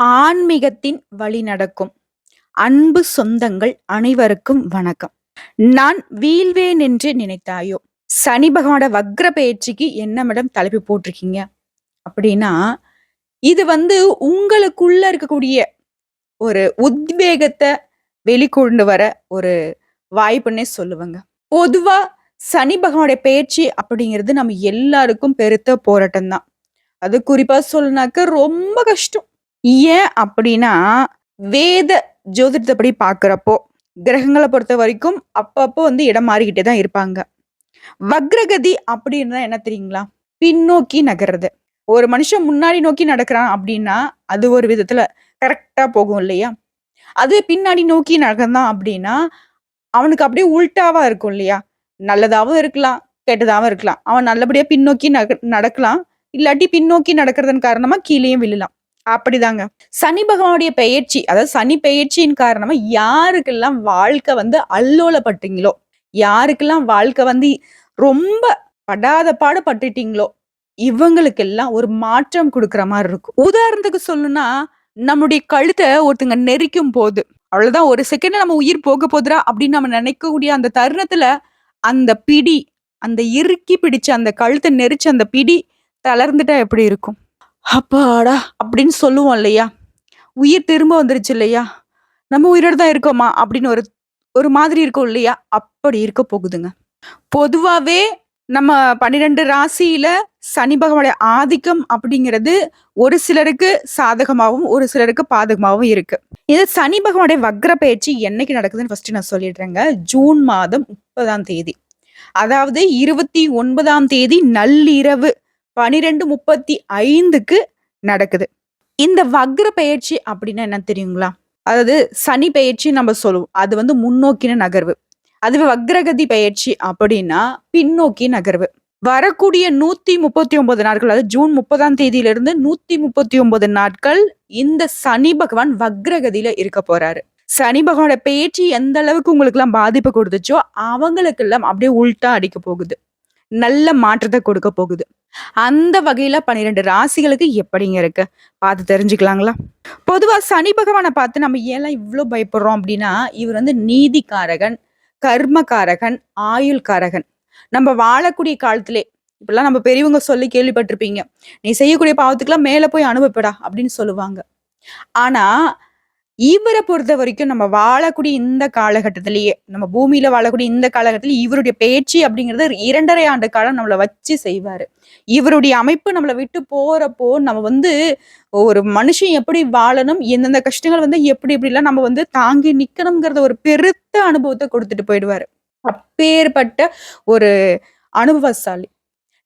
ஆன்மீகத்தின் வழி நடக்கும் அன்பு சொந்தங்கள் அனைவருக்கும் வணக்கம். நான் வீழ்வேன் என்று நினைத்தாயோ? சனி பகவானோட வக்ர பயிற்சிக்கு என்ன மேடம் தலைப்பு போட்டிருக்கீங்க அப்படின்னா, இது உங்களுக்குள்ள இருக்கக்கூடிய ஒரு உத்வேகத்தை வெளிக்கொண்டு வர ஒரு வாய்ப்புன்னே சொல்லுவேங்க. பொதுவா சனி பகவானுடைய பயிற்சி அப்படிங்கிறது நம்ம எல்லாருக்கும் பெருத்த போராட்டம் தான். அது குறிப்பா சொல்லனாக்க ரொம்ப கஷ்டம். ஏன் அப்படின்னா, வேத ஜோதிடத்தப்படி பார்க்கிறப்போ, கிரகங்கள பொறுத்த வரைக்கும் அப்பப்போ இடம் மாறிக்கிட்டே தான் இருப்பாங்க. வக்ரகதி அப்படின்னா என்ன தெரியுங்களா? பின்னோக்கி நகர்றது. ஒரு மனுஷன் முன்னாடி நோக்கி நடக்கிறான் அப்படின்னா, அது ஒரு விதத்துல கரெக்ட்டா போகும் இல்லையா? அதுவே பின்னாடி நோக்கி நகர்ந்தான் அப்படின்னா, அவனுக்கு அப்படியே உல்டாவா இருக்கும் இல்லையா? நல்லதாவும் இருக்கலாம், கெட்டதாவும் இருக்கலாம். அவன் நல்லபடியா பின்னோக்கி நடக்கலாம். இல்லாட்டி பின்னோக்கி நடக்கிறதன் காரணமா கீழேயும் விழலாம். அப்படிதாங்க. சனி பகவானுடைய பெயர்ச்சி, அதாவது சனி பெயர்ச்சியின் காரணமா யாருக்கெல்லாம் வாழ்க்கை அல்லோலப்பட்டீங்களோ, யாருக்கெல்லாம் வாழ்க்கை ரொம்ப படாத பாடு பட்டுட்டீங்களோ, இவங்களுக்கெல்லாம் ஒரு மாற்றம் குடுக்குற மாரி இருக்கும். உதாரணத்துக்கு சொல்லணும்னா, நம்முடைய கழுத்த ஒருத்தங்க நெரிக்கும் போது, அவ்வளவுதான் ஒரு செகண்ட்ல நம்ம உயிர் போக போதுடா அப்படின்னு நம்ம நினைக்கக்கூடிய அந்த தருணத்துல, அந்த பிடி, அந்த இறுக்கி பிடிச்ச அந்த கழுத்த நெரிச்ச அந்த பிடி தளர்ந்துட்டா எப்படி இருக்கும்? அப்பாடா! அப்படின்னு சொல்லுவோம் இல்லையா? உயிர் திரும்ப வந்துருச்சு இல்லையா? நம்ம உயிரோட தான் இருக்கோமா? அப்படின்னு ஒரு ஒரு மாதிரி இருக்கும் இல்லையா? அப்படி இருக்க போகுதுங்க. பொதுவாவே நம்ம 12 ராசியில சனி பகவானுடைய ஆதிக்கம் அப்படிங்கிறது ஒரு சிலருக்கு சாதகமாவும், ஒரு சிலருக்கு பாதகமாவும் இருக்கு. இது சனி பகவானுடைய வக்ர பயிற்சி என்னைக்கு நடக்குதுன்னு ஃபர்ஸ்ட் நான் சொல்லிடுறேங்க. ஜூன் மாதம் 30ஆம் தேதி. அதாவது 29ஆம் தேதி நள்ளிரவு 12:35க்கு நடக்குது. இந்த வக்ர பெயர்ச்சி அப்படின்னா என்ன தெரியுங்களா? அதாவது சனி பெயர்ச்சி நம்ம சொல்லுவோம். அது முன்னோக்கின நகர்வு. அதுவே வக்ரகதி பெயர்ச்சி அப்படின்னா பின்னோக்கி நகர்வு. வரக்கூடிய 139 நாட்கள், அதாவது ஜூன் 30ஆம் தேதியிலிருந்து 139 நாட்கள் இந்த சனி பகவான் வக்ரகதியில இருக்க போறாரு. சனி பகவானோட பெயர்ச்சி எந்த அளவுக்கு உங்களுக்கெல்லாம் பாதிப்பு கொடுத்துச்சோ, அவங்களுக்கெல்லாம் அப்படியே உல்ட்டா அடிக்க போகுது. நல்ல மாற்றத்தை கொடுக்க போகுது. அந்த வகையில 12 ராசிகளுக்கு எப்படிங்க இருக்கு? பார்த்து தெரிஞ்சுக்கலாங்களா? பொதுவா சனி பகவான பார்த்து நம்ம ஏன்லாம் இவ்ளோ பயப்படுறோம் அப்படின்னா, இவர் நீதிக்காரகன், கர்மகாரகன், ஆயுள்காரகன். நம்ம வாழக்கூடிய காலத்திலே இப்படிலாம் நம்ம பெரியவங்க சொல்லி கேள்விப்பட்டிருப்பீங்க. "நீ செய்யக்கூடிய பாவத்துக்கெல்லாம் மேல போய் அனுபவிப்படா" அப்படின்னு சொல்லுவாங்க. ஆனா இவர பொறுத்தவரைக்கும் நம்ம வாழக்கூடிய இந்த காலகட்டத்திலேயே, நம்ம பூமியில வாழக்கூடிய இந்த காலகட்டத்தில இவருடைய பேச்சு அப்படிங்கிறது 2 1/2 ஆண்டு காலம் நம்மள வச்சு செய்வாரு. இவருடைய அமைப்பு நம்மள விட்டு போறப்போ, நம்ம ஒரு மனுஷன் எப்படி வாழணும், எந்தெந்த கஷ்டங்கள் எப்படி எப்படிலாம் நம்ம தாங்கி நிக்கணும்ங்கிறத ஒரு பெருத்த அனுபவத்த குடுத்துட்டு போயிடுவாரு. அப்பேற்பட்ட ஒரு அனுபவசாலி.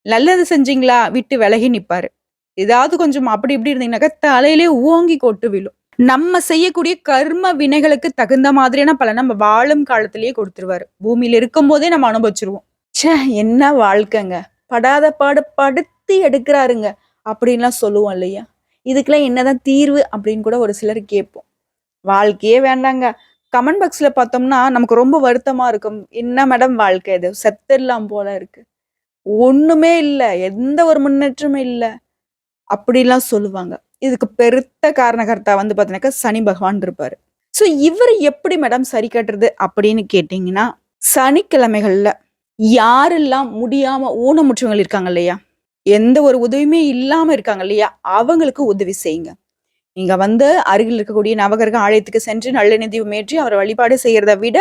நல்லது செஞ்சீங்களா? விட்டு விலகி நிப்பாரு. ஏதாவது கொஞ்சம் அப்படி இப்படி இருந்தீங்கன்னாக்கா, தலையிலே ஓங்கி கொட்டு விழும். நம்ம செய்யக்கூடிய கர்ம வினைகளுக்கு தகுந்த மாதிரியான பலன நம்ம வாழும் காலத்திலேயே கொடுத்துருவாரு. பூமியில இருக்கும்போதே நம்ம அனுபவிச்சுருவோம். ச்சே! என்ன வாழ்க்கைங்க. படாத பாடு படுத்தி எடுக்கிறாருங்க. அப்படின்லாம் சொல்லுவோம் இல்லையா? இதுக்கெல்லாம் என்னதான் தீர்வு அப்படின்னு கூட ஒரு சிலர் கேட்போம். வாழ்க்கையே வேண்டாங்க. கமெண்ட் பாக்ஸ்ல பார்த்தோம்னா, நமக்கு ரொம்ப வருத்தமா இருக்கும். என்ன மேடம் வாழ்க்கை இது? செத்துடலாம் போல இருக்கு. ஒண்ணுமே இல்ல. எந்த ஒரு முன்னேற்றமும் இல்ல. அப்படிலாம் சொல்லுவாங்க. இதுக்கு பெருத்த காரணகர்த்தா பார்த்தீங்கன்னாக்கா, சனி பகவான் இருப்பாரு. ஸோ இவர எப்படி மேடம் சரி கட்டுறது அப்படின்னு கேட்டீங்கன்னா, சனிக்கிழமைகள்ல யாரெல்லாம் முடியாம ஊனமுற்றவங்க இருக்காங்க இல்லையா? எந்த ஒரு உதவியுமே இல்லாம இருக்காங்க இல்லையா? அவங்களுக்கு உதவி செய்யுங்க. நீங்க அருகில் இருக்கக்கூடிய நவகிரக ஆலயத்துக்கு சென்று நல்லெண்ணெய் தீபம் ஏற்றி அவர வழிபாடு செய்யறத விட,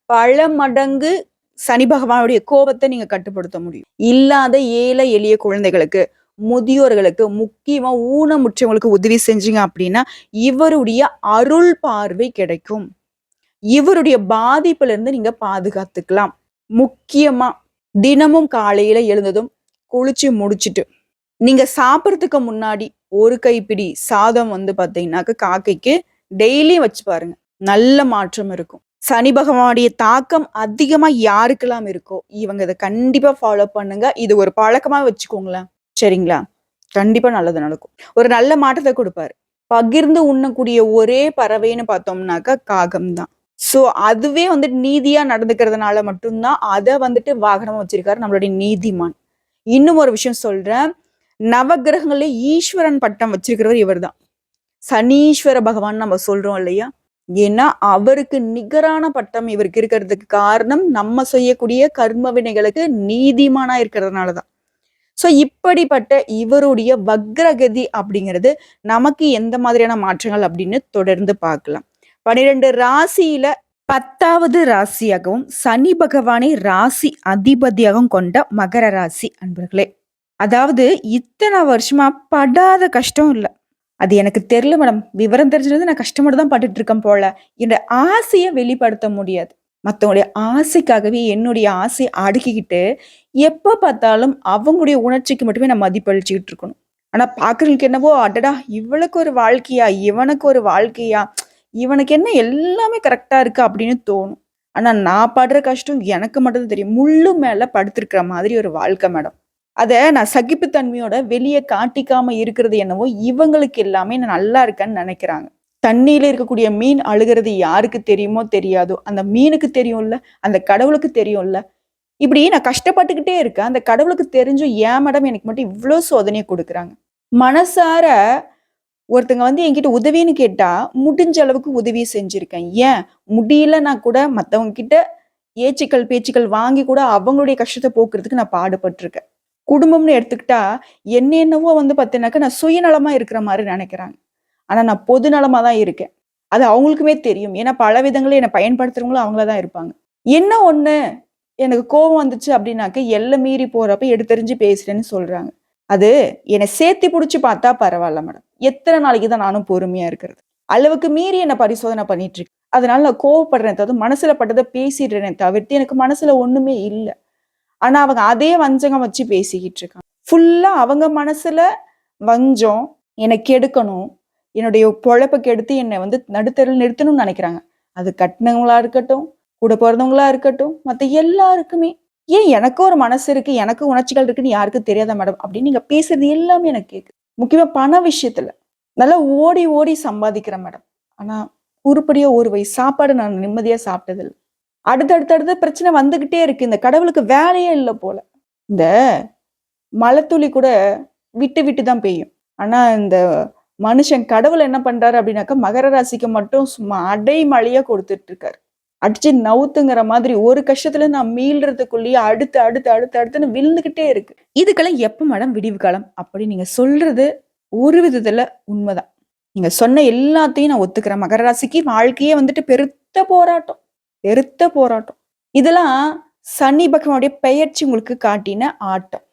பல மடங்கு சனி பகவானுடைய கோபத்த நீங்க கட்டுப்படுத்த முடியும். இல்லாத ஏழை எளிய குழந்தைகளுக்கு, முதியோர்களுக்கு, முக்கியமா ஊனமுற்றவங்களுக்கு உதவி செஞ்சீங்க அப்படின்னா, இவருடைய அருள் பார்வை கிடைக்கும். இவருடைய பாதிப்புல இருந்து நீங்க பாதுகாத்துக்கலாம். முக்கியமா தினமும் காலையில எழுந்ததும் குளிச்சு முடிச்சுட்டு, நீங்க சாப்பிடறதுக்கு முன்னாடி ஒரு கைப்பிடி சாதம் பார்த்தீங்கன்னாக்க காக்கைக்கு டெய்லியும் வச்சு பாருங்க. நல்ல மாற்றம் இருக்கும். சனி பகவானுடைய தாக்கம் அதிகமா யாருக்கெல்லாம் இருக்கோ, இவங்க இத கண்டிப்பா ஃபாலோ பண்ணுங்க. இது ஒரு பழக்கமா வச்சுக்கோங்களேன். சரிங்களா? கண்டிப்பா நல்லது நடக்கும். ஒரு நல்ல மாற்றத்த குடுப்பாரு. பகிர்ந்து உண்ணக்கூடிய ஒரே பறவைன்னு பார்த்தோம்னாக்கா காகம் தான். சோ அதுவே நீதியா நடந்துக்கிறதுனால மட்டும் தான் அத வாகனமா வச்சிருக்காரு நம்மளுடைய நீதிமான். இன்னும் ஒரு விஷயம் சொல்றேன். நவகிரகங்கள்ல ஈஸ்வரன் பட்டம் வச்சிருக்கிறவர் இவர்தான். சனீஸ்வர பகவான் நம்ம சொல்றோம் இல்லையா? ஏன்னா அவருக்கு நிகரான பட்டம் இவருக்கு இருக்கிறதுக்கு காரணம் நம்ம செய்யக்கூடிய கர்ம வினைகளுக்கு நீதிமானா இருக்கிறதுனாலதான். சோ இப்படிப்பட்ட இவருடைய வக்ரகதி அப்படிங்கிறது நமக்கு எந்த மாதிரியான மாற்றங்கள் அப்படின்னு தொடர்ந்து பார்க்கலாம். 12 ராசியில 10வது ராசியாகவும் சனி பகவானை ராசி அதிபதியாகவும் கொண்ட மகர ராசி அன்பர்களே. அதாவது இத்தனை வருஷமா படாத கஷ்டம் இல்ல. அது எனக்கு தெரியல மேடம். விவரம் தெரிஞ்சது நான் கஷ்டப்பட்டு தான் பட்டுட்டு இருக்கேன் போல. என்ற ஆசையை வெளிப்படுத்த முடியாது. மத்தவங்களுடைய ஆசைக்காகவே என்னுடைய ஆசையை அடுக்கிக்கிட்டு எப்ப பார்த்தாலும் அவங்களுடைய உணர்ச்சிக்கு மட்டுமே நான் மதிப்பளிச்சுக்கிட்டு இருக்கணும். ஆனா பாக்குறவங்களுக்கு என்னவோ அடடா இவளுக்கு ஒரு வாழ்க்கையா, இவனுக்கு ஒரு வாழ்க்கையா, இவனுக்கு என்ன எல்லாமே கரெக்டா இருக்கு அப்படின்னு தோணும். ஆனா நான் படுற கஷ்டம் எனக்கு மட்டும் தெரியும். முள்ளு மேல படுத்திருக்கிற மாதிரி ஒரு வாழ்க்கை மேடம். அத நான் சகிப்புத்தன்மையோட வெளியே காட்டிக்காம இருக்கிறது என்னவோ இவங்களுக்கு எல்லாமே நான் நல்லா இருக்கேன்னு நினைக்கிறாங்க. தண்ணியில இருக்கக்கூடிய மீன் அழுகிறது யாருக்கு தெரியுமோ தெரியாதோ, அந்த மீனுக்கு தெரியும்ல, அந்த கடவுளுக்கு தெரியும்ல. இப்படி நான் கஷ்டப்பட்டுக்கிட்டே இருக்கேன். அந்த கடவுளுக்கு தெரிஞ்சும் ஏன் மேடம் எனக்கு மட்டும் இவ்ளோ சோதனையை கொடுக்குறாங்க. மனசார ஒருத்தங்க என்கிட்ட உதவின்னு கேட்டா, முடிஞ்ச அளவுக்கு உதவி செஞ்சிருக்கேன். ஏன் முடியலன்னா கூட மத்தவங்க கிட்ட ஏச்சுக்கள், பேச்சுக்கள் வாங்கி கூட அவங்களுடைய கஷ்டத்த போக்குறதுக்கு நான் பாடுபட்டுருக்கேன். குடும்பம்னு எடுத்துக்கிட்டா, என்னவோ பார்த்தீங்கன்னாக்கா, நான் சுயநலமா இருக்கிற மாரி நெனைக்கிறாங்க. ஆனா நான் பொது நலமா தான் இருக்கேன். அது அவங்களுக்குமே தெரியும். ஏன்னா பல விதங்கள்ல என்ன பயன்படுத்துறவங்களும் அவங்களா தான் இருப்பாங்க. என்ன ஒண்ணு, எனக்கு கோவம் வந்துச்சு அப்படின்னாக்க, எல்லை மீறி போறப்ப எடுத்தெறிஞ்சு பேசுறேன்னு சொல்றாங்க. அது என்னை சேர்த்தி புடிச்சு பார்த்தா பரவால்ல மேடம். எத்தனை நாளைக்கு தான் நானும் பொறுமையா இருக்கிறது? அளவுக்கு மீறி என்ன பரிசோதனை பண்ணிட்டு இருக்கு. அதனால நான் கோவப்படுறேனே தவிர்த்து, மனசுல பட்டத பேசிடுறேனே தவிர்த்து, எனக்கு மனசுல ஒண்ணுமே இல்ல. ஆனா அவங்க அதே வஞ்சகம் வச்சு பேசிக்கிட்டு இருக்காங்க. ஃபுல்லா அவங்க மனசுல வஞ்சம், என்னை கெடுக்கணும், என்னுடைய பொழப்ப கெடுத்து என்னை நடுத்தெருவில் நிறுத்தணும்னு நினைக்கிறாங்க. அது கட்டினவங்களா இருக்கட்டும், கூட பிறந்தவங்களா இருக்கட்டும், மத்த எல்லாருக்குமே. ஏன் எனக்கு ஒரு மனசு இருக்கு, எனக்கு உணர்ச்சிகள் இருக்குன்னு யாருக்கும் தெரியாதா மேடம்? அப்படின்னு நீங்க பேசுறது எல்லாமே எனக்கு கேக்குது. முக்கியமா பண விஷயத்துல. நல்லா ஓடி ஓடி சம்பாதிக்கிறேன் மேடம். ஆனா உருப்படியா ஒரு வயசு சாப்பாடு நான் நிம்மதியா சாப்பிட்டதில்ல. அடுத்தடுத்த பிரச்சனை வந்துகிட்டே இருக்கு. இந்த கடவுளுக்கு வேலையே இல்ல போல. இந்த மழைத்துளி கூட விட்டு விட்டு தான் பெய்யும். ஆனா இந்த மனுஷன் கடவுள் என்ன பண்றாரு அப்படின்னாக்கா, மகர ராசிக்கு மட்டும் சும்மா அடை மழையா கொடுத்துட்டு இருக்காரு. அடிச்சு நவுத்துங்கிற மாதிரி ஒரு கஷ்டத்துல நான் மீள்றதுக்குள்ளேயே அடுத்து அடுத்து அடுத்து அடுத்துன்னு விழுந்துகிட்டே இருக்கு. இதுக்கெல்லாம் எப்ப மேடம் விடிவு காலம்? அப்படி நீங்க சொல்றது ஒரு விதத்துல உண்மைதான். நீங்க சொன்ன எல்லாத்தையும் நான் ஒத்துக்கிறேன். மகர ராசிக்கு வாழ்க்கையே பெருத்த போராட்டம். பெருத்த போராட்டம். இதெல்லாம் சனி பகவானுடைய பெயர்ச்சி உங்களுக்கு காட்டின ஆட்டம்.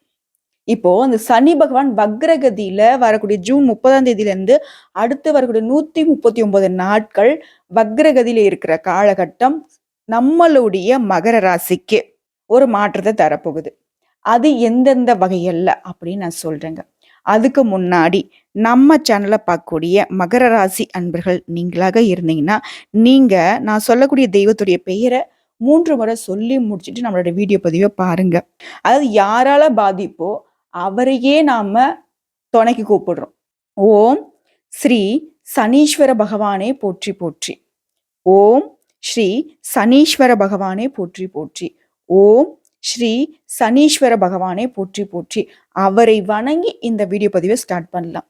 இப்போ அந்த சனி பகவான் வக்ரகதியில வரக்கூடிய ஜூன் 30ஆம் தேதியில இருந்து அடுத்து வரக்கூடிய 139 நாட்கள் வக்ரகதியில இருக்கிற காலகட்டம் நம்மளுடைய மகர ராசிக்கு ஒரு மாற்றத்தை தரப்போகுது. அது எந்தெந்த வகையல்ல அப்படின்னு நான் சொல்றேங்க. அதுக்கு முன்னாடி நம்ம சேனலை பார்க்கக்கூடிய மகர ராசி அன்பர்கள் நீங்களாக இருந்தீங்கன்னா, நீங்க நான் சொல்லக்கூடிய தெய்வத்துடைய பெயரை 3 முறை சொல்லி முடிச்சுட்டு நம்மளோட வீடியோ பதிவை பாருங்க. அதாவது யாரால பாதிப்போ அவரையே நாம துணைக்கு கூப்பிடுறோம். ஓம் ஸ்ரீ சனீஸ்வர பகவானே போற்றி போற்றி. ஓம் ஸ்ரீ சனீஸ்வர பகவானே போற்றி போற்றி. ஓம் ஸ்ரீ சனீஸ்வர பகவானே போற்றி போற்றி. அவரை வணங்கி இந்த வீடியோ பதிவை ஸ்டார்ட் பண்ணலாம்.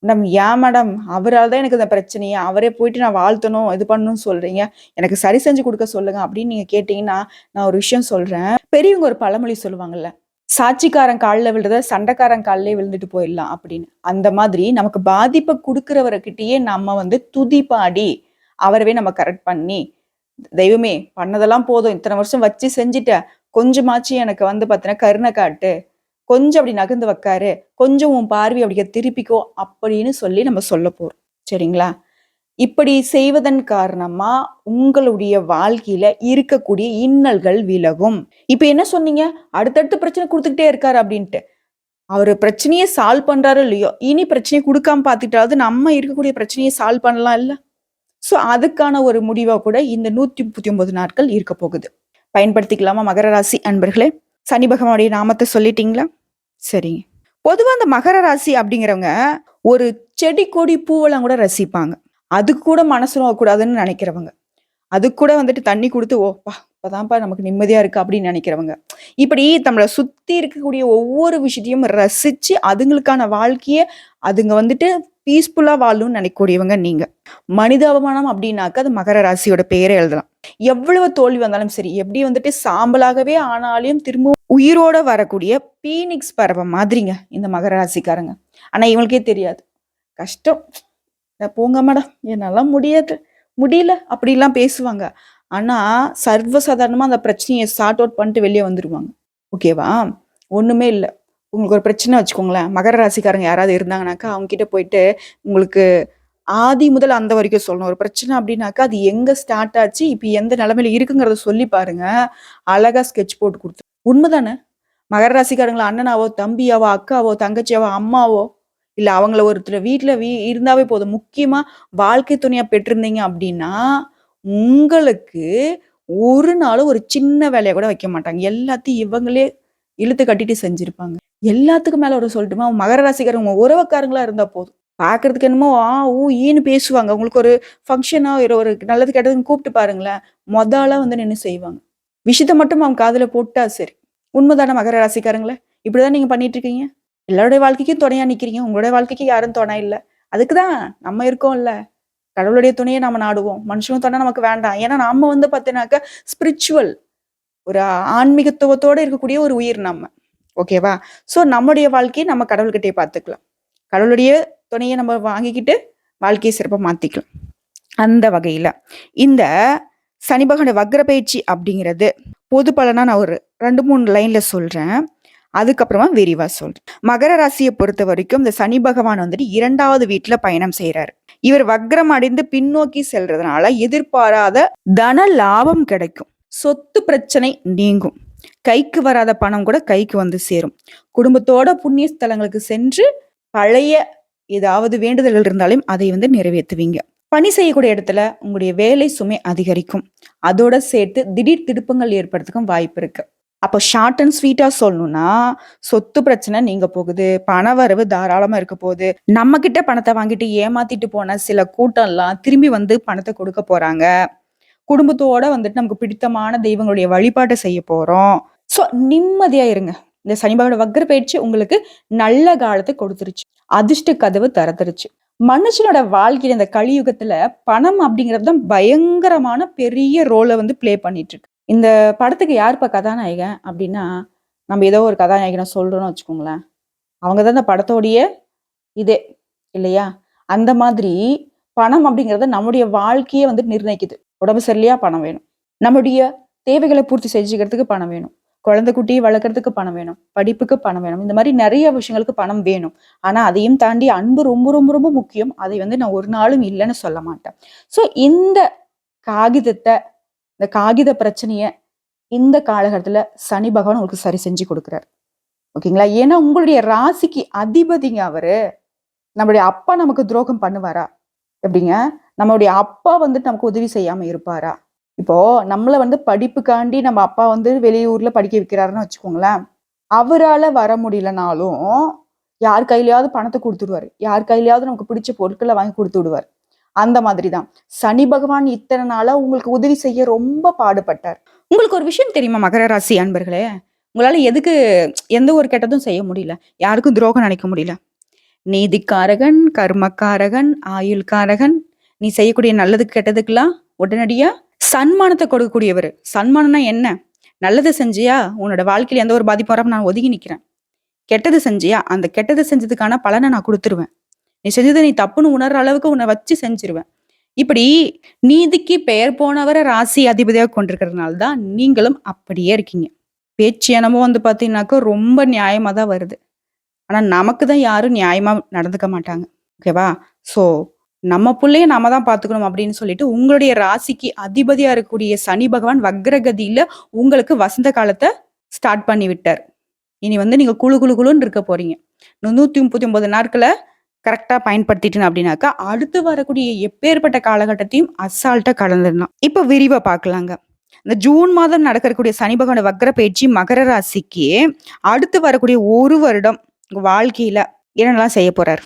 மேடம் ஏன் மேடம் அவரால் தான் எனக்கு இந்த பிரச்சனையே, அவரே போயிட்டு நான் வாழ்த்தணும் இது பண்ணணும்னு சொல்றீங்க, எனக்கு சரி செஞ்சு கொடுக்க சொல்லுங்க அப்படின்னு நீங்க கேட்டீங்கன்னா, நான் ஒரு விஷயம் சொல்றேன். பெரியவங்க ஒரு பழமொழி சொல்லுவாங்கல்ல, சாட்சிக்காரன் காலில் விழுறத சண்டைக்காரன் காலிலே விழுந்துட்டு போயிடலாம் அப்படின்னு. அந்த மாதிரி நமக்கு பாதிப்பை கொடுக்கிறவர்கிட்டயே நம்ம துதி பாடி அவரவே நம்ம கரெக்ட் பண்ணி, தெய்வமே பண்ணதெல்லாம் போதும், இத்தனை வருஷம் வச்சு செஞ்சுட்ட, கொஞ்சமாச்சு எனக்கு பார்த்தீங்கன்னா கருணை காட்டு, கொஞ்சம் அப்படி நகர்ந்து வைக்காரு, கொஞ்சம் உன் பார்வை அப்படி திருப்பிக்கோ அப்படின்னு சொல்லி நம்ம சொல்ல போறோம். சரிங்களா? இப்படி செய்வதன் காரணமா உங்களுடைய வாழ்க்கையில இருக்கக்கூடிய இன்னல்கள் விலகும். இப்ப என்ன சொன்னீங்க? அடுத்தடுத்து பிரச்சனை கொடுத்துக்கிட்டே இருக்காரு அப்படின்ட்டு. அவரு பிரச்சனையை சால்வ் பண்றாரோ இல்லையோ, இனி பிரச்சனையை கொடுக்காம பார்த்துட்டாவது நம்ம இருக்கக்கூடிய பிரச்சனையை சால்வ் பண்ணலாம் இல்ல? சோ அதுக்கான ஒரு முடிவா கூட இந்த 139 நாட்கள் இருக்க போகுது. பயன்படுத்திக்கலாமா மகர ராசி அன்பர்களே? சனி பகவானுடைய நாமத்தை சொல்லிட்டீங்களா? சரிங்க. பொதுவா அந்த மகர ராசி அப்படிங்கிறவங்க ஒரு செடி கொடி பூவெல்லாம் கூட ரசிப்பாங்க. அதுக்கு கூட மனசு நோகக்கூடாதுன்னு நினைக்கிறவங்க. அதுக்கு கூட தண்ணி கொடுத்து ஓப்பா இப்பதான்ப்பா நமக்கு நிம்மதியா இருக்கு அப்படின்னு நினைக்கிறவங்க. இப்படி நம்மளை சுத்தி இருக்கக்கூடிய ஒவ்வொரு விஷயத்தையும் ரசிச்சு அதுங்களுக்கான வாழ்க்கைய அதுங்க பீஸ்ஃபுல்லா வாழணும்னு நினைக்கக்கூடியவங்க நீங்க. மனித அவமானம் அப்படின்னாக்க அது மகர ராசியோட பெயரை எழுதலாம். எவ்வளவு தோல்வி வந்தாலும் சரி, எப்படி வந்துட்டு சாம்பலாகவே ஆனாலும் திரும்ப உயிரோட வரக்கூடிய பீனிக்ஸ் பறவை மாதிரிங்க இந்த மகர ராசிக்காரங்க. ஆனா இவங்களுக்கே தெரியாது. கஷ்டம். போங்க மேடம், என்னால முடியல அப்படிலாம் பேசுவாங்க. ஆனா சர்வசாதாரணமா அந்த பிரச்சனையை சார்ட் அவுட் பண்ணிட்டு வெளியே வந்துருவாங்க. ஓகேவா? ஒண்ணுமே இல்ல. உங்களுக்கு ஒரு பிரச்சனை வச்சுக்கோங்களேன். மகர ராசிக்காரங்க யாராவது இருந்தாங்கனாக்கா, அவங்க கிட்ட போயிட்டு உங்களுக்கு ஆதி முதல் அந்த வரைக்கும் சொல்லணும். ஒரு பிரச்சனை அப்படின்னாக்கா, அது எங்க ஸ்டார்ட் ஆச்சு, இப்ப எந்த நிலைமையில இருக்குங்கிறத சொல்லி பாருங்க. அழகா ஸ்கெட்ச் போட்டு குடுத்து உண்மைதானே? மகர ராசிக்காரங்கள அண்ணனாவோ, தம்பியாவோ, அக்காவோ, தங்கச்சியாவோ, அம்மாவோ, இல்ல அவங்கள ஒருத்தர் வீட்ல இருந்தாவே போதும். முக்கியமா வாழ்க்கை துணையா பெற்றிருந்தீங்க அப்படின்னா, உங்களுக்கு ஒரு நாளும் ஒரு சின்ன வேலைய கூட வைக்க மாட்டாங்க. எல்லாத்தையும் இவங்களே இழுத்து கட்டிட்டு செஞ்சிருப்பாங்க. எல்லாத்துக்கும் மேல ஒரு சொல்லட்டுமா? மகர ராசிக்காரங்க உறவுக்காரங்களா இருந்தா போதும். பார்க்கறதுக்கு என்னமோ ஆ, ஊ, ஈன்னு பேசுவாங்க. உங்களுக்கு ஒரு ஃபங்ஷனோ ஒரு நல்லது கெட்டதுன்னு கூப்பிட்டு பாருங்களேன். ஆளா வந்து நின்னு செய்வாங்க. விஷயத்த மட்டும் அவங்க காதுல போட்டா சரி. உண்மைதானே மகர ராசிக்காரங்களே? இப்படிதான் நீங்க பண்ணிட்டு இருக்கீங்க. எல்லாருடைய வாழ்க்கைக்கும் துணையா நிக்கிறீங்க. உங்களுடைய வாழ்க்கைக்கு யாரும் துணை இல்ல. அதுக்கு தான் நம்ம இருக்கோம்ல. கடவுளுடைய துணையை நாம நாடுவோம். மனுஷங்க துணை நமக்கு வேண்டாம். ஏன்னா நாம வந்து பார்த்தீங்கன்னாக்க ஸ்பிரிச்சுவல் ஒரு ஆன்மீகத்துவத்தோட இருக்கக்கூடிய ஒரு உயிர் நம்ம. ஓகேவா? ஸோ நம்முடைய வாழ்க்கையை நம்ம கடவுள்கிட்டயே பார்த்துக்கலாம். கடவுளுடைய துணையை நம்ம வாங்கிக்கிட்டு வாழ்க்கையை சிறப்பா மாத்திக்கலாம். அந்த வகையில இந்த சனி பகவான் வக்ர பயிற்சி அப்படிங்கிறது பொது பலனா நான் ஒரு 2-3 லைன்ல சொல்றேன். அதுக்கப்புறமா விரிவா சொல்றேன். மகர ராசியை பொறுத்த வரைக்கும் இந்த சனி பகவான் வந்துட்டு 2வது வீட்டுல பயணம் செய்யறாரு. இவர் வக்ரம் அடைந்து பின்னோக்கி செல்றதுனால எதிர்பாராத தன லாபம் கிடைக்கும். சொத்து பிரச்சனை நீங்கும். கைக்கு வராத பணம் கூட கைக்கு வந்து சேரும். குடும்பத்தோட புண்ணிய ஸ்தலங்களுக்கு சென்று பழைய ஏதாவது வேண்டுதல்கள் இருந்தாலும் அதை வந்து நிறைவேற்றுவீங்க. பணி செய்யக்கூடிய இடத்துல உங்களுடைய வேலை சுமை அதிகரிக்கும். அதோட சேர்த்து திடீர் திருப்பங்கள் ஏற்படுறதுக்கும் வாய்ப்பு இருக்கு. அப்போ ஷார்ட் அண்ட் ஸ்வீட்டா சொல்லணும்னா, சொத்து பிரச்சனை நீங்க போகுது, பண வரவு தாராளமா இருக்க போகுது. நம்ம கிட்ட பணத்தை வாங்கிட்டு ஏமாத்திட்டு போன சில கூட்டம்லாம் திரும்பி வந்து பணத்தை கொடுக்க போறாங்க. குடும்பத்தோட வந்துட்டு நமக்கு பிடித்தமான தெய்வங்களுடைய வழிபாட்டை செய்ய போறோம். ஸோ நிம்மதியா இருங்க. இந்த சனி பகவான் வக்ர பயிற்சி உங்களுக்கு நல்ல காலத்தை கொடுத்துருச்சு. அதிர்ஷ்ட கதவு திறந்துருச்சு. மனுஷனோட வாழ்க்கையில இந்த கலியுகத்துல பணம் அப்படிங்கிறது தான் பயங்கரமான பெரிய ரோலை வந்து பிளே பண்ணிட்டு இருக்கு. இந்த படத்துக்கு யாருப்பா கதாநாயகன் அப்படின்னா, நம்ம ஏதோ ஒரு கதாநாயகனை சொல்றோம்னு வச்சுக்கோங்களேன். அவங்க தான் இந்த படத்தோடைய இதே இல்லையா? அந்த மாதிரி பணம் அப்படிங்கிறது நம்முடைய வாழ்க்கையை வந்து நிர்ணயிக்குது. உடம்பு சரியில்லையா பணம் வேணும். நம்முடைய தேவைகளை பூர்த்தி செஞ்சுக்கிறதுக்கு பணம் வேணும். குழந்தை குட்டியை வளர்க்கறதுக்கு பணம் வேணும். படிப்புக்கு பணம் வேணும். இந்த மாதிரி நிறைய விஷயங்களுக்கு பணம் வேணும். ஆனா அதையும் தாண்டி அன்பு ரொம்ப ரொம்ப ரொம்ப முக்கியம். அதை வந்து நான் ஒரு நாளும் இல்லைன்னு சொல்ல மாட்டேன். ஸோ இந்த காகிதத்தை இந்த காகித பிரச்சனைய இந்த காலகட்டத்துல சனி பகவான் உங்களுக்கு சரி செஞ்சு கொடுக்குறாரு. ஓகேங்களா? ஏன்னா உங்களுடைய ராசிக்கு அதிபதிங்க அவரு. நம்மளுடைய அப்பா நமக்கு துரோகம் பண்ணுவாரா? எப்படிங்க? நம்மளுடைய அப்பா வந்துட்டு நமக்கு உதவி செய்யாம இருப்பாரா? இப்போ நம்மள வந்து படிப்புக்காண்டி நம்ம அப்பா வந்து வெளியூர்ல படிக்க வைக்கிறாருன்னு வச்சுக்கோங்களேன். அவரால வர முடியலனாலும் யார் கையிலயாவது பணத்தை கொடுத்துடுவாரு. யார் கையிலயாவது நமக்கு பிடிச்ச பொருட்களை வாங்கி கொடுத்து விடுவார். அந்த மாதிரிதான் சனி பகவான் இத்தனை நாளா உங்களுக்கு உதவி செய்ய ரொம்ப பாடுபட்டார். உங்களுக்கு ஒரு விஷயம் தெரியுமா மகர ராசி அன்பர்களே? உங்களால எதுக்கு எந்த ஒரு கெட்டதும் செய்ய முடியல? யாருக்கும் துரோகம் நினைக்க முடியல? நீதிக்காரகன், கர்மக்காரகன், ஆயுள்காரகன், நீ செய்யக்கூடிய நல்லதுக்கு கெட்டதுக்கெல்லாம் உடனடியா சன்மானத்தை கொடுக்கக்கூடியவர். சன்மானம்னா என்ன? நல்லது செஞ்சியா உன்னோட வாழ்க்கையில எந்த ஒரு பாதிப்பும் வராம நான் ஒதுங்கி நிக்கிறேன். கெட்டது செஞ்சியா அந்த கெட்டது செஞ்சதுக்கான பலனை நான் கொடுத்துருவேன். நீ செஞ்சதை நீ தப்புன்னு உணர்ற அளவுக்கு உன்னை வச்சு செஞ்சிருவேன். இப்படி நீதிக்கு பெயர் போனவரை ராசி அதிபதியாக கொண்டிருக்கிறதுனால தான் நீங்களும் அப்படியே இருக்கீங்க. பேச்சு என்னமோ வந்து பாத்தீங்கன்னாக்கா ரொம்ப நியாயமா தான் வருது. ஆனா நமக்கு தான் யாரும் நியாயமா நடந்துக்க மாட்டாங்க. ஓகேவா? சோ நம்ம புள்ளைய நாம தான் பாத்துக்கணும் அப்படின்னு சொல்லிட்டு உங்களுடைய ராசிக்கு அதிபதியா இருக்கக்கூடிய சனி பகவான் வக்ரகதியில உங்களுக்கு வசந்த காலத்தை ஸ்டார்ட் பண்ணி விட்டார். இனி வந்து நீங்க குழு குழு குழுன்னு இருக்க போறீங்க. 139 நாட்களை கரெக்டா பயன்படுத்திட்டேன் அப்படின்னாக்கா அடுத்து வரக்கூடிய எப்பேற்பட்ட காலகட்டத்தையும் அசால்ட்டா கடந்துடலாம். இப்ப விரிவா பார்க்கலாங்க. இந்த ஜூன் மாதம் நடக்கக்கூடிய சனி பகவான் வக்ர பயிற்சி மகர ராசிக்கு அடுத்து வரக்கூடிய 1 வருடம் வாழ்க்கையில என்னெல்லாம் செய்ய போறாரு?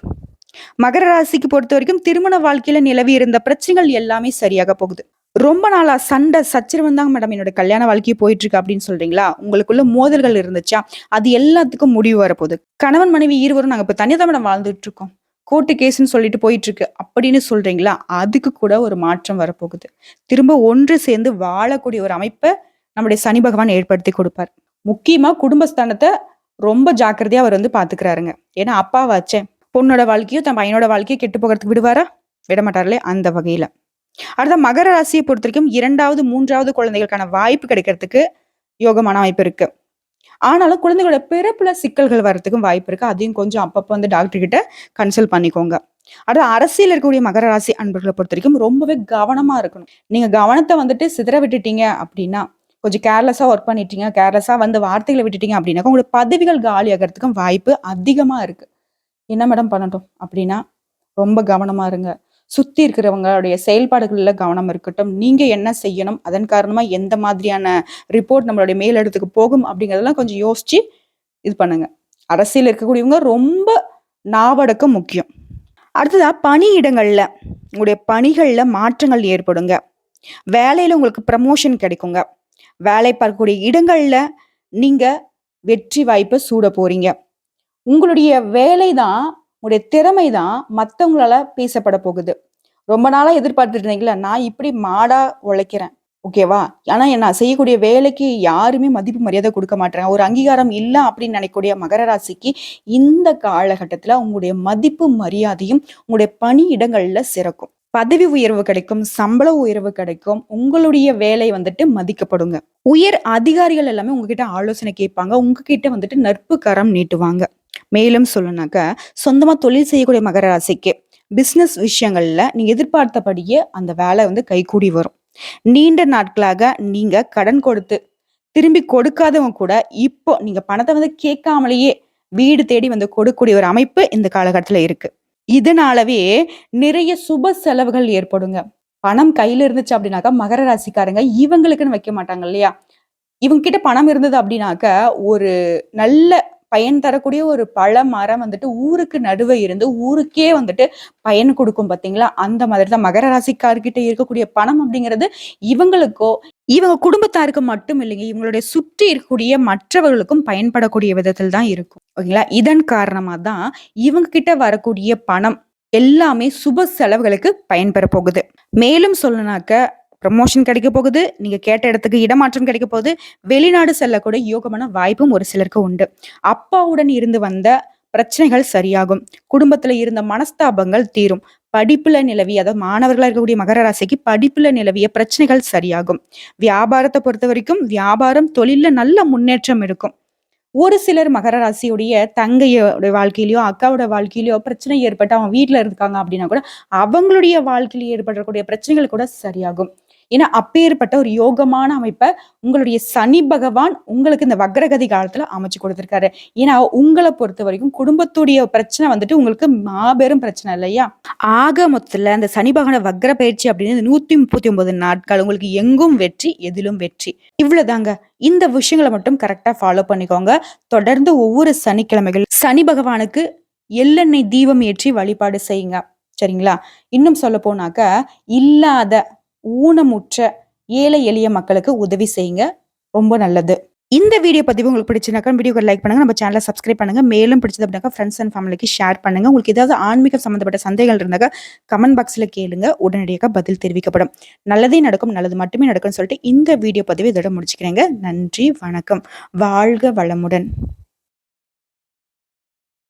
மகர ராசிக்கு பொறுத்த வரைக்கும் திருமண வாழ்க்கையில நிலவி இருந்த பிரச்சனைகள் எல்லாமே சரியாக போகுது. ரொம்ப நாளா சண்டை சச்சரவு தாங்க மேடம் என்னோட கல்யாண வாழ்க்கையை போயிட்டு இருக்கு அப்படின்னு சொல்றீங்களா? உங்களுக்குள்ள மோதல்கள் இருந்துச்சா? அது எல்லாத்துக்கும் முடிவு வரப்போகுது. கணவன் மனைவி இருவரும் நாங்க இப்ப தனியா தான் மேடம் வாழ்ந்துட்டு இருக்கோம். கோர்ட்டு கேஸ்ன்னு சொல்லிட்டு போயிட்டு இருக்கு அப்படின்னு சொல்றீங்களா? அதுக்கு கூட ஒரு மாற்றம் வரப்போகுது. திரும்ப ஒன்று சேர்ந்து வாழக்கூடிய ஒரு அமைப்ப நம்முடைய சனி பகவான் ஏற்படுத்தி கொடுப்பார். முக்கியமா குடும்பஸ்தானத்த ரொம்ப ஜாக்கிரதையா அவர் வந்து பாத்துக்கிறாருங்க. ஏன்னா அப்பாவாச்சே. பொண்ணோட வாழ்க்கையும் தன் பையனோட வாழ்க்கையும் கெட்டு போகிறதுக்கு விடுவாரா? விட மாட்டார்களே அந்த வகையில. அடுத்த மகர ராசியை பொறுத்தவரைக்கும் 2வது, 3வது குழந்தைகளுக்கான வாய்ப்பு கிடைக்கிறதுக்கு யோகமான அமைப்பு இருக்கு. ஆனாலும் குழந்தைகளோட பிறப்புல சிக்கல்கள் வர்றதுக்கும் வாய்ப்பு இருக்கு. அதையும் கொஞ்சம் அப்பப்போ வந்து டாக்டர் கிட்ட கன்சல்ட் பண்ணிக்கோங்க. அடுத்து அரசியல் இருக்கக்கூடிய மகர ராசி அன்பர்களை பொறுத்த வரைக்கும் ரொம்பவே கவனமா இருக்கணும். நீங்க கவனத்தை வந்துட்டு சிதற விட்டுட்டீங்க அப்படின்னா, கொஞ்சம் கேர்லெஸ்ஸா ஒர்க் பண்ணிட்டீங்க, கேர்லெஸ்ஸா வந்து வார்த்தைகளை விட்டுட்டீங்க அப்படின்னாக்கா, உங்களோட பதவிகள் காலி ஆகிறதுக்கும் வாய்ப்பு அதிகமா இருக்கு. என்ன மேடம் பண்ணட்டும் அப்படின்னா, ரொம்ப கவனமா இருங்க. சுத்தி இருக்கிறவங்களுடைய செயல்பாடுகள்ல கவனம் இருக்கட்டும். நீங்க என்ன செய்யணும்? அதன் காரணமா எந்த மாதிரியான ரிப்போர்ட் நம்மளுடைய மேலிடத்துக்கு போகும் அப்படிங்கிறதெல்லாம் கொஞ்சம் யோசிச்சு இது பண்ணுங்க. அரசியல் இருக்கக்கூடியவங்க ரொம்ப நாவடக்கம் முக்கியம். அடுத்ததா பணியிடங்கள்ல உங்களுடைய பணிகள்ல மாற்றங்கள் ஏற்படுங்க. வேலையில உங்களுக்கு ப்ரமோஷன் கிடைக்குங்க. வேலை பார்க்கக்கூடிய இடங்கள்ல நீங்க வெற்றி வாய்ப்பை சூட போறீங்க. உங்களுடைய வேலை தான், உங்களுடைய திறமை தான் மத்தவங்களால பேசப்பட போகுது. ரொம்ப நாளா எதிர்பார்த்துட்டு இருந்தீங்களா, நான் இப்படி மாடா உழைக்கிறேன். ஓகேவா? ஆனா நான் செய்யக்கூடிய வேலைக்கு யாருமே மதிப்பு மரியாதை கொடுக்க மாட்றாங்க. ஒரு அங்கீகாரம் இல்ல அப்படின்னு நினைக்கக்கூடிய மகர ராசிக்கு இந்த காலகட்டத்துல உங்களுடைய மதிப்பு மரியாதையும் உங்களுடைய பணியிடங்கள்ல சிறக்கும். பதவி உயர்வு கிடைக்கும், சம்பள உயர்வு கிடைக்கும். உங்களுடைய வேலை வந்துட்டு மதிக்கப்படுங்க. உயர் அதிகாரிகள் எல்லாமே உங்ககிட்ட ஆலோசனை கேட்பாங்க. உங்ககிட்ட வந்துட்டு நட்பு கரம் நீட்டுவாங்க. மேலும் சொல்லணும்னாக்க, சொந்தமா தொழில் செய்யக்கூடிய மகர ராசிக்கு பிசினஸ் விஷயங்கள்ல நீங்க எதிர்பார்த்தபடியே அந்த வேலை வந்து கைகூடி வரும். நீண்ட நாட்களாக நீங்க கடன் கொடுத்து திரும்பி கொடுக்காதவங்க கூட இப்போ நீங்க பணத்தை வந்து கேட்காமலேயே வீடு தேடி வந்து கொடுக்கக்கூடிய ஒரு அமைப்பு இந்த காலகட்டத்துல இருக்கு. இதனாலவே நிறைய சுப செலவுகள் ஏற்படுங்க. பணம் கையில இருந்துச்சு அப்படின்னாக்கா மகர ராசிக்காரங்க இவங்களுக்குன்னு வைக்க மாட்டாங்க இல்லையா? இவங்க கிட்ட பணம் இருந்தது அப்படின்னாக்க, ஒரு நல்ல பயன் தரக்கூடிய ஒரு பழ மரம் வந்துட்டு ஊருக்கு நடுவே இருந்து, ஊருக்கே வந்துட்டு பயன் குடுக்கும் பார்த்தீங்களா? அந்த மாதிரி தான் மகர ராசிக்கார்கிட்ட இருக்கக்கூடிய பணம் அப்படிங்கிறது, இவங்களுக்கோ, இவங்க குடும்பத்தாருக்கு மட்டும் இல்லைங்க. இவங்களுடைய சுற்றி இருக்கக்கூடிய மற்றவர்களுக்கும் பயன்படக்கூடிய விதத்தில் தான் இருக்கும். ஓகேங்களா? இதன் காரணமா தான் இவங்க கிட்ட வரக்கூடிய பணம் எல்லாமே சுப செலவுகளுக்கு பயன்பெற போகுது. மேலும் சொல்லணும்னாக்க, ப்ரமோஷன் கிடைக்க போகுது. நீங்க கேட்ட இடத்துக்கு இடமாற்றம் கிடைக்க போகுது. வெளிநாடு செல்லக்கூடிய யோகமான வாய்ப்பும் ஒரு சிலருக்கு உண்டு. அப்பாவுடன் இருந்து வந்த பிரச்சனைகள் சரியாகும். குடும்பத்துல இருந்த மனஸ்தாபங்கள் தீரும். படிப்புல நிலவிய, அதாவது மாணவர்களா இருக்கக்கூடிய மகர ராசிக்கு படிப்புல நிலவிய பிரச்சனைகள் சரியாகும். வியாபாரத்தை பொறுத்த வரைக்கும் வியாபாரம், தொழில்ல நல்ல முன்னேற்றம் இருக்கும். ஒரு சிலர் மகர ராசியுடைய தங்கையோட வாழ்க்கையிலயோ, அக்காவோட வாழ்க்கையிலயோ பிரச்சனை ஏற்பட்டு அவங்க வீட்டுல இருக்காங்க அப்படின்னா கூட, அவங்களுடைய வாழ்க்கையில ஏற்படக்கூடிய பிரச்சனைகள் கூட சரியாகும். ஏன்னா அப்பேற்பட்ட ஒரு யோகமான அமைப்பை உங்களுடைய சனி பகவான் உங்களுக்கு இந்த வக்ரகதி காலத்துல அமைச்சு கொடுத்திருக்காரு. ஏன்னா உங்களை பொறுத்த வரைக்கும் குடும்பத்துடைய பிரச்சனை வந்துட்டு உங்களுக்கு மாபெரும் பிரச்சனை இல்லையா? ஆக மொத்தத்துல அந்த சனி பகவான வக்ர பயிற்சி அப்படின்னு 139 நாட்கள் உங்களுக்கு எங்கும் வெற்றி, எதிலும் வெற்றி. இவ்வளவுதாங்க. இந்த விஷயங்களை மட்டும் கரெக்டா ஃபாலோ பண்ணிக்கோங்க. தொடர்ந்து ஒவ்வொரு சனிக்கிழமைகள் சனி பகவானுக்கு எள்ளெண்ணெய் தீபம் ஏற்றி வழிபாடு செய்யுங்க. சரிங்களா? இன்னும் சொல்ல போனாக்க, இல்லாத ஊனமுற்ற ஏழை எளிய மக்களுக்கு உதவி செய்யுங்க. ரொம்ப நல்லது. இந்த வீடியோ பதிவு உங்களுக்கு பிடிச்சிருந்தாக்கா வீடியோக்கு லைக் பண்ணுங்க. நம்ம சேனலை சப்ஸ்கிரைப் பண்ணுங்க. மேலும் பிடிச்சது அப்படின்னாக்கா ஃப்ரெண்ட்ஸ் அண்ட் ஃபேமிலிக்கு ஷேர் பண்ணுங்க. உங்களுக்கு ஏதாவது ஆன்மீகம் சம்பந்தப்பட்ட சந்தேகங்கள் இருந்தாக்கா கமெண்ட் பாக்ஸ்ல கேளுங்க. உடனடியாக பதில் தெரிவிக்கப்படும். நல்லதே நடக்கும், நல்லது மட்டுமே நடக்கும்னு சொல்லிட்டு இந்த வீடியோ பதிவு இதோட முடிச்சுக்கிறேங்க. நன்றி, வணக்கம். வாழ்க வளமுடன்.